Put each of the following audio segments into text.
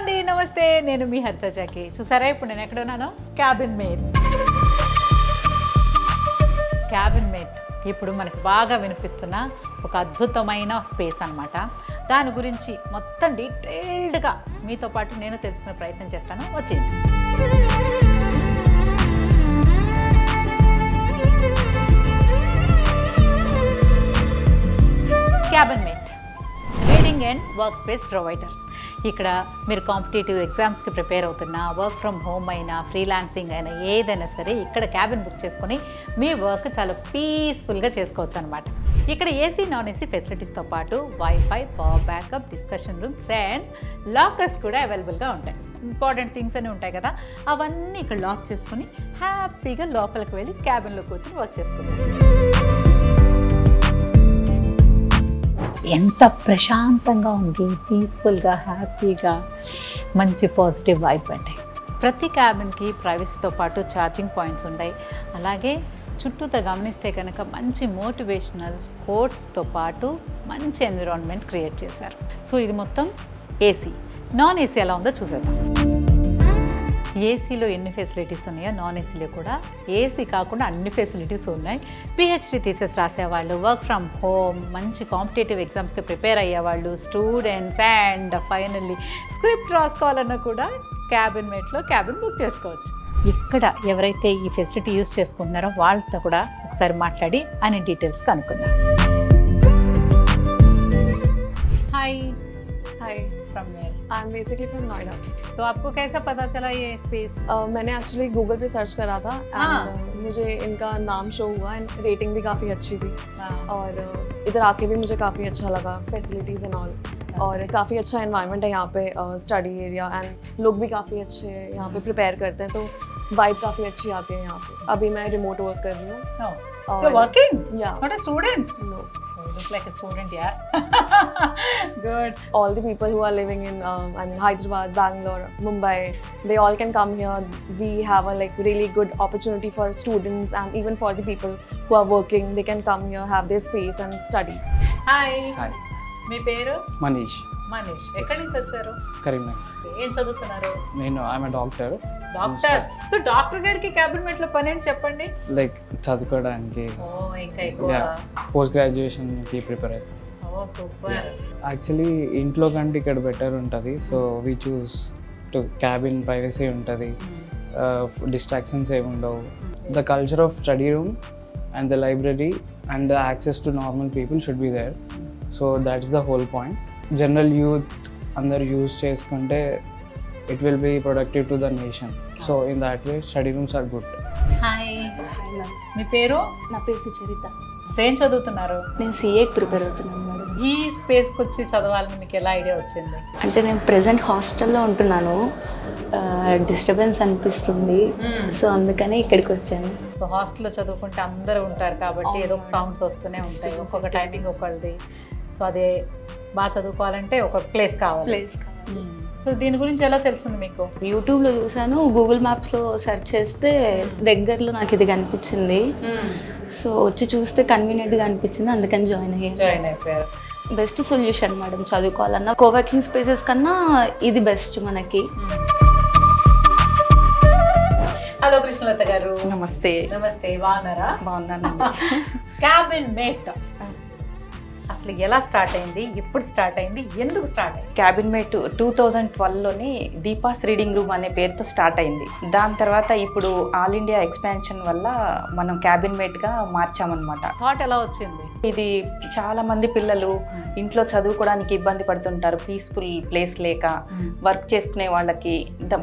అండి నమస్తే నేను మీ హరితజాకి చూసారా ఇప్పుడు నేను ఎక్కడ ఉన్నాను క్యాబిన్ మేట్ ఇప్పుడు మనకు బాగా వినిపిస్తున్న ఒక అద్భుతమైన స్పేస్ అన్నమాట దాని గురించి మొత్తం డీటెయిల్డ్గా మీతో పాటు నేను తెలుసుకునే ప్రయత్నం చేస్తాను వచ్చేయండి cabin mate reading and work space provider ఇక్కడ మీరు కాంపిటేటివ్ ఎగ్జామ్స్కి ప్రిపేర్ అవుతున్నా వర్క్ ఫ్రమ్ హోమ్ అయినా ఫ్రీలాన్సింగ్ అయినా ఏదైనా సరే ఇక్కడ క్యాబిన్ బుక్ చేసుకొని మీ వర్క్ చాలా పీస్ఫుల్గా చేసుకోవచ్చు అనమాట ఇక్కడ ఏసీ నాన్ ఏసీ ఫెసిలిటీస్తో పాటు wifi power backup discussion rooms and lockers కూడా అవైలబుల్గా ఉంటాయి ఇంపార్టెంట్ థింగ్స్ అన్నీ ఉంటాయి కదా అవన్నీ ఇక్కడ లాక్ చేసుకొని హ్యాపీగా లోపలికి వెళ్ళి క్యాబిన్లో కూర్చొని వర్క్ చేసుకుంటాం ఎంత ప్రశాంతంగా ఉంది పీస్ఫుల్గా హ్యాపీగా మంచి పాజిటివ్ వైబ్ అంటే ప్రతి క్యాబిన్కి ప్రైవసీతో పాటు ఛార్జింగ్ పాయింట్స్ ఉన్నాయి అలాగే చుట్టూతో గమనిస్తే కనుక మంచి మోటివేషనల్ కోట్స్తో పాటు మంచి ఎన్విరాన్మెంట్ క్రియేట్ చేశారు సో ఇది మొత్తం ఏసీ నాన్ ఏసీ ఎలా ఉందో చూసేద్దాం ఏసీలో ఎన్ని ఫెసిలిటీస్ ఉన్నాయో నాన్ ఏసీలో కూడా ఏసీ కాకుండా అన్ని ఫెసిలిటీస్ ఉన్నాయి పిహెచ్డి థీసిస్ రాసేవాళ్ళు వర్క్ ఫ్రమ్ హోమ్ మంచి కాంపిటేటివ్ ఎగ్జామ్స్కి ప్రిపేర్ అయ్యేవాళ్ళు స్టూడెంట్స్ అండ్ ఫైనల్లీ స్క్రిప్ట్ రాసుకోవాలన్నా కూడా క్యాబిన్ మేట్లో క్యాబిన్ బుక్ చేసుకోవచ్చు ఇక్కడ ఎవరైతే ఈ ఫెసిలిటీ యూస్ చేసుకుంటున్నారో వాళ్ళతో కూడా ఒకసారి మాట్లాడి అన్ని డీటెయిల్స్ కనుక్కుందాం hi hi from where I am basically from Noida तो आपको कैसा पता चला ये स्पेस मैंने एक्चुअली गूगल पे सर्च करा था एंड मुझे इनका नाम शो हुआ एंड रेटिंग भी काफ़ी अच्छी थी और इधर आके भी मुझे काफ़ी अच्छा लगा फैसिलिटीज़ एंड ऑल और काफ़ी अच्छा एनवायरनमेंट है यहाँ पे स्टडी एरिया एंड लोग भी काफ़ी अच्छे यहाँ पे प्रिपेयर करते हैं तो वाइब काफ़ी अच्छी आती है यहाँ पे अभी मैं रिमोट वर्क कर रही हूँ So working? Yeah. Not a student? No. You look like a student, yeah. Good. All the people who are living in I mean Hyderabad, Bangalore, Mumbai, they all can come here. We have a like really good opportunity for students and even for the people who are working. They can come here, have their space and study. Hi. Hi. మీ పేరు మనీష్ మనీష్ ఎక్కడి నుంచి వచ్చారు కరీంనగర్ ఏం చదువుతున్నారు నేను I'm doctor doctor so doctor గారికి cabin మేట్లో పని ఏంటి చెప్పండి లైక్ చదువుకోవడానికి ఓ ఇంకా ఎక్కువ పోస్ట్ గ్రాడ్యుయేషన్కి ప్రిపేర్ అవుతాను ఓ సూపర్ యాక్చువల్లీ ఇంట్లో కంటే ఇక్కడ బెటర్ ఉంటుంది so we choose to cabin privacy ఉంటుంది డిస్ట్రాక్షన్స్ ఏమి ఉండవు the culture of study room and the library and the access to normal people should be there so that's the whole point general youth అందరు use చేసుకుంటే it will be productive to the nation so in that way study rooms are good hi మీ పేరు నా పేరు Sucharitha so ఏం చదువుతున్నారు నేను సీఏకి prepare అవుతున్నాను మేడం ఈ స్పేస్కి వచ్చి చదవాలని మీకు ఎలా ఐడియా వచ్చింది అంటే నేను ప్రెసెంట్ హాస్టల్లో ఉంటున్నాను డిస్టర్బెన్స్ అనిపిస్తుంది సో అందుకని ఇక్కడికి వచ్చాను సో హాస్టల్లో చదువుకుంటే అందరూ ఉంటారు కాబట్టి ఏదో ఒక సౌండ్స్ వస్తూనే ఉంటాయి ఒక్కొక్క టైమింగ్ ఒకళ్ళది సో అదే బాగా చదువుకోవాలంటే ఒక ప్లేస్ కావాలి సో దీని గురించి ఎలా తెలిసింది మీకు యూట్యూబ్లో చూసాను గూగుల్ మ్యాప్స్లో సెర్చ్ చేస్తే దగ్గరలో నాకు ఇది కనిపించింది సో వచ్చి చూస్తే కన్వీనియంట్గా అనిపించింది అందుకని జాయిన్ అయిపోయారు బెస్ట్ సొల్యూషన్ మేడం చదువుకోవాలన్నా కోవర్కింగ్ స్పేసెస్ కన్నా ఇది బెస్ట్ మనకి హలో కృష్ణలత గారు నమస్తే నమస్తే బాగున్నారా బాగున్నాను క్యాబిన్ మేట్ అసలు ఎలా స్టార్ట్ అయింది ఎప్పుడు స్టార్ట్ అయింది ఎందుకు స్టార్ట్ అయింది క్యాబిన్ మేట్ 2012లోని దీపాస్ రీడింగ్ రూమ్ అనే పేరుతో స్టార్ట్ అయింది దాని తర్వాత ఇప్పుడు ఆల్ ఇండియా ఎక్స్పాన్షన్ వల్ల మనం క్యాబిన్ మేట్గా మార్చామన్నమాట థాట్ ఎలా వచ్చింది ఇది చాలా మంది పిల్లలు ఇంట్లో చదువుకోవడానికి ఇబ్బంది పడుతుంటారు పీస్ఫుల్ ప్లేస్ లేక వర్క్ చేసుకునే వాళ్ళకి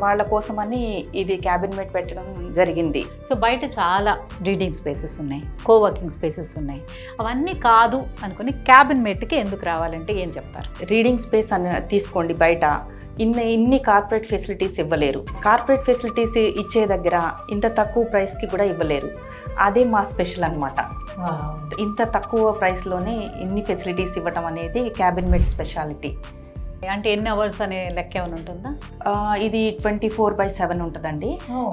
వాళ్ళ కోసమని ఇది క్యాబిన్ మేట్ పెట్టడం జరిగింది సో బయట చాలా రీడింగ్ స్పేసెస్ ఉన్నాయి కోవర్కింగ్ స్పేసెస్ ఉన్నాయి అవన్నీ కాదు అనుకుని క్యాబిన్ మేట్కి ఎందుకు రావాలంటే ఏం చెప్తారు రీడింగ్ స్పేస్ అని తీసుకోండి బయట ఇన్ని కార్పొరేట్ ఫెసిలిటీస్ ఇవ్వలేరు కార్పొరేట్ ఫెసిలిటీస్ ఇచ్చే దగ్గర ఇంత తక్కువ ప్రైస్కి కూడా ఇవ్వలేరు అదే మా స్పెషల్ అనమాట ఇంత తక్కువ ప్రైస్లోనే ఇన్ని ఫెసిలిటీస్ ఇవ్వటం అనేది క్యాబిన్ మేట్ స్పెషాలిటీ అంటే ఎన్ని అవర్స్ అనే లెక్క ఏమైనా ఉంటుందా? ఇది 24/7 ఉంటుందండి,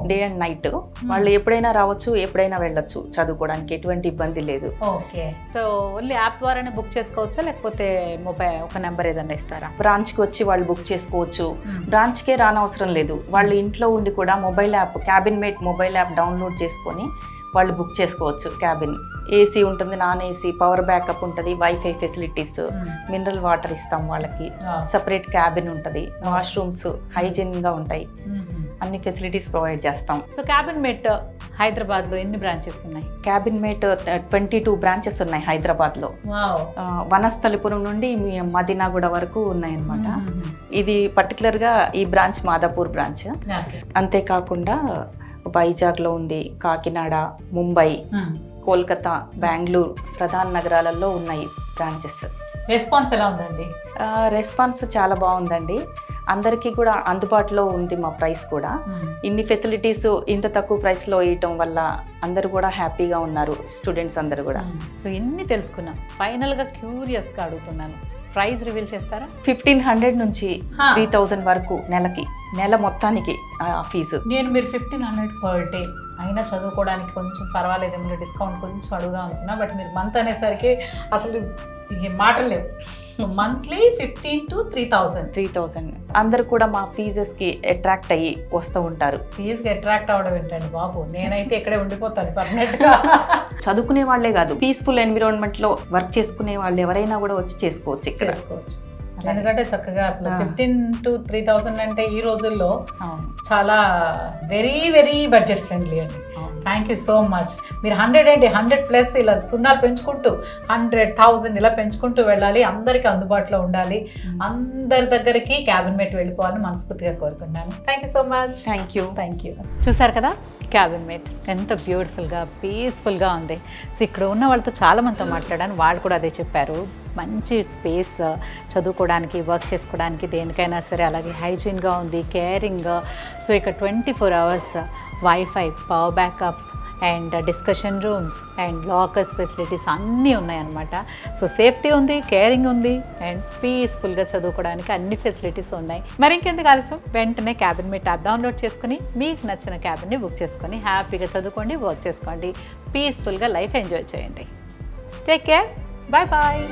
డే అండ్ నైట్. వాళ్ళు ఎప్పుడైనా రావచ్చు, ఎప్పుడైనా వెళ్ళొచ్చు చదువుకోవడానికి, ఎటువంటి ఇబ్బంది లేదు. ఓకే. సో ఓన్లీ యాప్ ద్వారానే బుక్ చేసుకోవచ్చా లేకపోతే మొబైల్ ఒక నెంబర్ ఏదైనా ఇస్తారా? బ్రాంచ్కి వచ్చి వాళ్ళు బుక్ చేసుకోవచ్చు, బ్రాంచ్కే రానవసరం లేదు. వాళ్ళు ఇంట్లో ఉండి కూడా mobile app cabin mate mobile app download చేసుకొని వాళ్ళు బుక్ చేసుకోవచ్చు. క్యాబిన్ ఏసీ ఉంటుంది, నాన్ ఏసీ, పవర్ బ్యాకప్ ఉంటుంది, వైఫై ఫెసిలిటీస్, మినరల్ వాటర్ ఇస్తాం వాళ్ళకి, సపరేట్ క్యాబిన్ ఉంటుంది, వాష్రూమ్స్ హైజీన్గా ఉంటాయి, అన్ని ఫెసిలిటీస్ ప్రొవైడ్ చేస్తాం. సో క్యాబిన్ మేట్ హైదరాబాద్లో ఎన్ని బ్రాంచెస్ ఉన్నాయి? క్యాబిన్ మేట్ 22 బ్రాంచెస్ ఉన్నాయి హైదరాబాద్లో. వనస్థలిపురం నుండి మదీనాగూడ వరకు ఉన్నాయన్నమాట. ఇది పర్టికులర్గా ఈ బ్రాంచ్ మాదాపూర్ బ్రాంచ్. అంతేకాకుండా వైజాగ్లో ఉంది, కాకినాడ, ముంబై, కోల్కతా, బెంగళూరు ప్రధాన నగరాలలో ఉన్నాయి బ్రాంచెస్. రెస్పాన్స్ ఎలా ఉందండి? రెస్పాన్స్ చాలా బాగుందండి. అందరికీ కూడా అందుబాటులో ఉంది మా ప్రైస్ కూడా. ఇన్ని ఫెసిలిటీస్ ఇంత తక్కువ ప్రైస్లో ఇవ్వటం వల్ల అందరూ కూడా హ్యాపీగా ఉన్నారు, స్టూడెంట్స్ అందరూ కూడా. సో ఇన్ని తెలుసుకున్నాం. ఫైనల్గా క్యూరియస్గా అడుగుతున్నాను, ప్రైస్ రివీల్ చేస్తారా? 1500 నుంచి 3000 వరకు నెల మొత్తానికి ఫీజు. నేను మీరు 1500 పర్ డే అయినా చదువుకోవడానికి కొంచెం పర్వాలేదేమో, డిస్కౌంట్ కొంచెం అడుగుదాం అనుకున్నా, బట్ మీరు మంత్ అనేసరికి అసలు మాటలు లేవు. So monthly 15 to 3000. అందరు కూడా మా ఫీజెస్కి అట్రాక్ట్ అయ్యి వస్తూ ఉంటారు. ఫీజుకి అట్రాక్ట్ అవ్వడం ఏంటండి బాబు, నేనైతే ఇక్కడే ఉండిపోతాను పర్మనెంట్గా. చదువుకునే వాళ్ళే కాదు, పీస్ఫుల్ ఎన్విరాన్మెంట్లో వర్క్ చేసుకునే వాళ్ళు ఎవరైనా కూడా వచ్చి చేసుకోవచ్చు. ఎందుకంటే చక్కగా అసలు 15 to 3000 అంటే ఈ రోజుల్లో చాలా వెరీ వెరీ బడ్జెట్ ఫ్రెండ్లీ అండి. Thank you so much. మీరు 100+ ఇలా సున్నాలు పెంచుకుంటూ 100,000 ఇలా పెంచుకుంటూ వెళ్ళాలి, అందరికీ అందుబాటులో ఉండాలి, అందరి దగ్గరికి క్యాబిన్ మేట్ వెళ్ళిపోవాలని మనస్ఫూర్తిగా కోరుకున్నాను. Thank you so much. Thank you. చూసారు కదా క్యాబిన్ మేట్ ఎంత బ్యూటిఫుల్గా పీస్ఫుల్గా ఉంది. సో ఇక్కడ ఉన్న వాళ్ళతో చాలామందితో మాట్లాడాను, వాళ్ళు కూడా అదే చెప్పారు. మంచి స్పేస్, చదువుకోవడానికి, వర్క్ చేసుకోవడానికి, దేనికైనా సరే. అలాగే హైజీన్గా ఉంది, కేరింగ్. సో ఇక్కడ 24 hours wifi, power backup and discussion rooms and lockers facilities అన్నీ ఉన్నాయన్నమాట. సో సేఫ్టీ ఉంది, కేరింగ్ ఉంది అండ్ పీస్ఫుల్గా చదువుకోవడానికి అన్ని ఫెసిలిటీస్ ఉన్నాయి. మరి ఇంకెందుకు ఆలస్యం, వెంటనే క్యాబిన్ మేట్ యాప్ డౌన్లోడ్ చేసుకుని మీకు నచ్చిన క్యాబిన్ని బుక్ చేసుకొని హ్యాపీగా చదువుకోండి, వర్క్ చేసుకోండి, పీస్ఫుల్గా లైఫ్ ఎంజాయ్ చేయండి. Take care, bye bye.